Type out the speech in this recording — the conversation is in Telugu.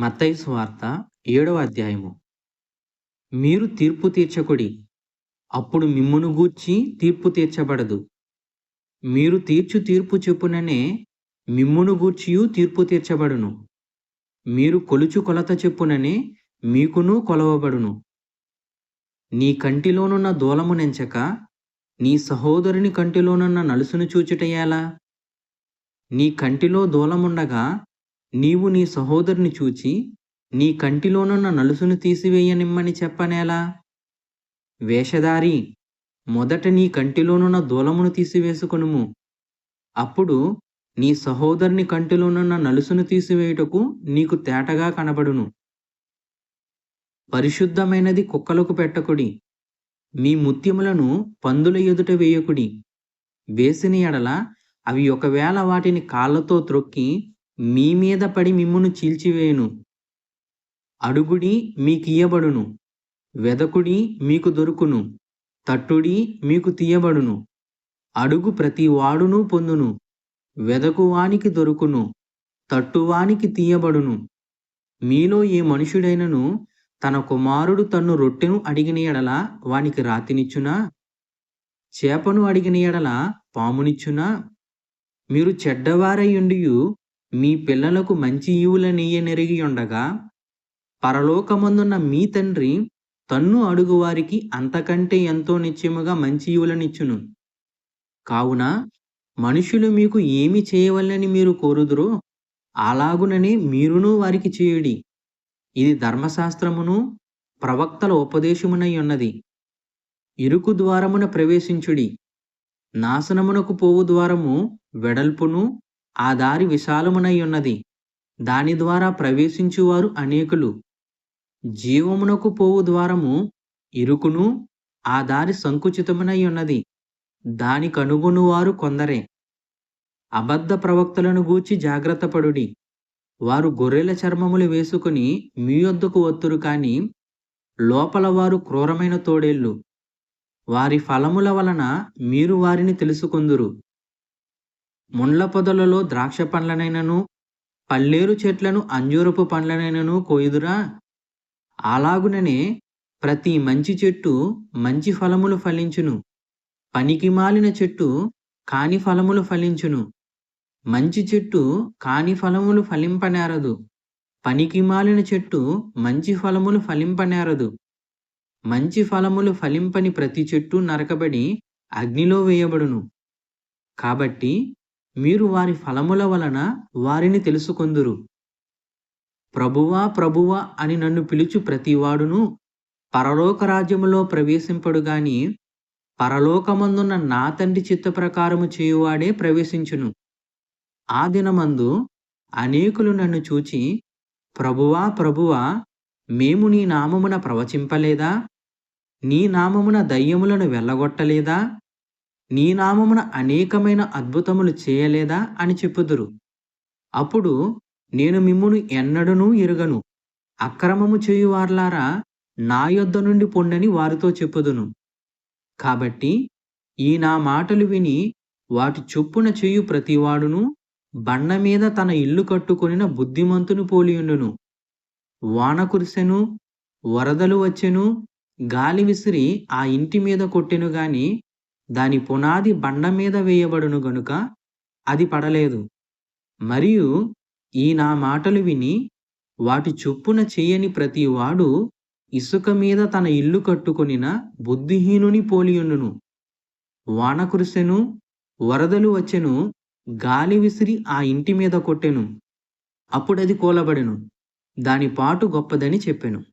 మత్తయి సువార్త 7వ అధ్యాయము. మీరు తీర్పు తీర్చకుడి, అప్పుడు మిమ్మును గూర్చి తీర్పు తీర్చబడదు. మీరు తీర్చు తీర్పు చొప్పుననే మిమ్మును గూర్చియు తీర్పు తీర్చబడును. మీరు కొలుచు కొలత చొప్పుననే మీకును కొలవబడును. నీ కంటిలోనున్న దూలమునెంచక నీ సహోదరుని కంటిలోనున్న నలుసును చూచుట ఎలా? నీ కంటిలో దూలముండగా నీవు నీ సహోదరుని చూచి నీ కంటిలోనున్న నలుసును తీసివేయనిమ్మని చెప్పనేలా? వేషధారి, మొదట నీ కంటిలోనున్న దూలమును తీసివేసుకొనుము, అప్పుడు నీ సహోదరుని కంటిలోనున్న నలుసును తీసివేయుటకు నీకు తేటగా కనబడును. పరిశుద్ధమైనది కుక్కలకు పెట్టకుడి, మీ ముత్యములను పందుల ఎదుట వేయకుడి. వేసిన ఎడల అవి ఒకవేళ వాటిని కాళ్ళతో త్రొక్కి మీ మీద పడి మిమ్మును చీల్చివేయును. అడుగుడి మీకియ్యబడును, వెదకుడి మీకు దొరుకును, తట్టుడి మీకు తీయబడును. అడుగు ప్రతి వాడును పొందును, వెదకువానికి దొరుకును, తట్టువానికి తీయబడును. మీలో ఏ మనుషుడైనను తన కుమారుడు తన్ను రొట్టెను అడిగిన ఎడల వానికి రాతినిచ్చునా? చేపను అడిగిన ఎడల పామునిచ్చునా? మీరు చెడ్డవారయుండియు మీ పిల్లలకు మంచి ఈవులనియ్యనెరిగియుండగా పరలోకమందున్న మీ తండ్రి తన్ను అడుగువారికి అంతకంటే ఎంతో నిశ్చయముగా మంచి ఈవులనిచ్చును. కావున మనుషులు మీకు ఏమి చేయవలెనని మీరు కోరుదురో అలాగుననే మీరును వారికి చేయుడి. ఇది ధర్మశాస్త్రమును ప్రవక్తల ఉపదేశమునై ఉన్నది. ఇరుకు ద్వారమున ప్రవేశించుడి, నాశనమునకు పోవు ద్వారము వెడల్పును ఆ దారి విశాలమునై ఉన్నది, దాని ద్వారా ప్రవేశించువారు అనేకులు. జీవమునకు పోవు ద్వారము ఇరుకును ఆ దారి సంకుచితమునై ఉన్నది, దాని కనుగొనువారు కొందరే. అబద్ధ ప్రవక్తలను గూర్చి జాగ్రత్తపడుడి. వారు గొర్రెల చర్మములు వేసుకుని మీ యొద్దకు వత్తురు కాని లోపల వారు క్రూరమైన తోడేళ్ళు. వారి ఫలముల వలన మీరు వారిని తెలుసుకొందురు. ముండ్ల పొదలలో ద్రాక్ష పండ్లనైనను పల్లేరు చెట్లను అంజూరపు పండ్లనైనను కోయుదురా? అలాగుననే ప్రతి మంచి చెట్టు మంచి ఫలములు ఫలించును, పనికి మాలిన చెట్టు కాని ఫలములు ఫలించును. మంచి చెట్టు కాని ఫలములు ఫలింపనేరదు, పనికి మాలిన చెట్టు మంచి ఫలములు ఫలింపనేరదు. మంచి ఫలములు ఫలింపని ప్రతి చెట్టు నరకబడి అగ్నిలో వేయబడును. కాబట్టి మీరు వారి ఫలముల వలన వారిని తెలుసుకొందురు. ప్రభువా ప్రభువా అని నన్ను పిలుచు ప్రతివాడును పరలోక రాజ్యములో ప్రవేశింపడు గాని పరలోకమందున్న నా తండ్రి చిత్త ప్రకారము చేయువాడే ప్రవేశించును. ఆ దినమందు అనేకులు నన్ను చూచి, ప్రభువా ప్రభువా, మేము నీ నామమున ప్రవచింపలేదా? నీ నామమున దయ్యములను వెళ్ళగొట్టలేదా? నీ నామమున అనేకమైన అద్భుతములు చేయలేదా అని చెప్పుదురు. అప్పుడు నేను మిమ్మును ఎన్నడూనూ ఎరుగను, అక్రమము చేయువార్లారా నా యొద్ద నుండి పొండని వారితో చెప్పుదును. కాబట్టి ఈ నా మాటలు విని వాటి చొప్పున చేయు ప్రతివాడును బండ మీద తన ఇల్లు కట్టుకొనిన బుద్ధిమంతుని పోలియుండును. వాన కురిసెను, వరదలు వచ్చెను, గాలి విసిరి ఆ ఇంటి మీద కొట్టెను గాని దాని పునాది బండ మీద వేయబడును గనుక అది పడలేదు. మరియు ఈ నా మాటలు విని వాటి చొప్పున చేయని ప్రతివాడు ఇసుక మీద తన ఇల్లు కట్టుకొనిన బుద్ధిహీనుని పోలియుండును. వాన కురిసెను, వరదలు వచ్చెను, గాలి విసిరి ఆ ఇంటి మీద కొట్టెను, అప్పుడది కూలబడెను, దాని పాటు గొప్పదని చెప్పెను.